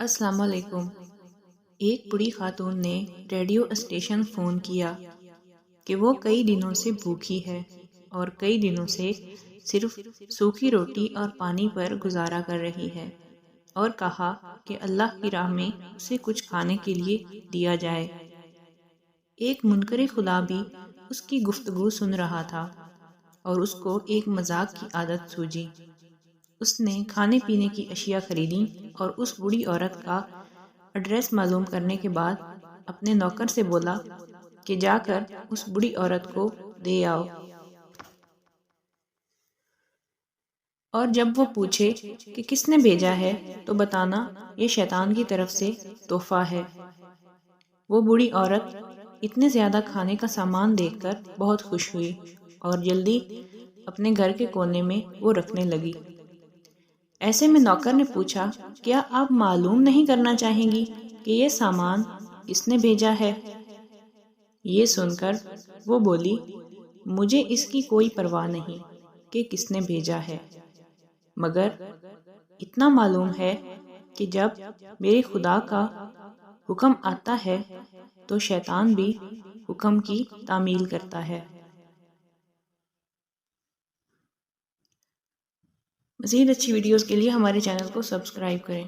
السلام علیکم۔ ایک بڑی خاتون نے ریڈیو اسٹیشن فون کیا کہ وہ کئی دنوں سے بھوکی ہے اور کئی دنوں سے صرف سوکھی روٹی اور پانی پر گزارا کر رہی ہے، اور کہا کہ اللہ کی راہ میں اسے کچھ کھانے کے لیے دیا جائے۔ ایک منکر خدا بھی اس کی گفتگو سن رہا تھا اور اس کو ایک مذاق کی عادت سوجی۔ اس نے کھانے پینے کی اشیاء خریدیں اور اس بوڑھی عورت کا ایڈریس معلوم کرنے کے بعد اپنے نوکر سے بولا کہ جا کر اس بوڑھی عورت کو دے آؤ، اور جب وہ پوچھے کہ کس نے بھیجا ہے تو بتانا یہ شیطان کی طرف سے تحفہ ہے۔ وہ بوڑھی عورت اتنے زیادہ کھانے کا سامان دیکھ کر بہت خوش ہوئی اور جلدی اپنے گھر کے کونے میں وہ رکھنے لگی۔ ایسے میں نوکر نے پوچھا، کیا آپ معلوم نہیں کرنا چاہیں گی کہ یہ سامان کس نے بھیجا ہے؟ یہ سن کر وہ بولی، مجھے اس کی کوئی پرواہ نہیں کہ کس نے بھیجا ہے، مگر اتنا معلوم ہے کہ جب میرے خدا کا حکم آتا ہے تو شیطان بھی حکم کی تعمیل کرتا ہے۔ مزید اچھی ویڈیوز کے لیے ہمارے چینل کو سبسکرائب کریں۔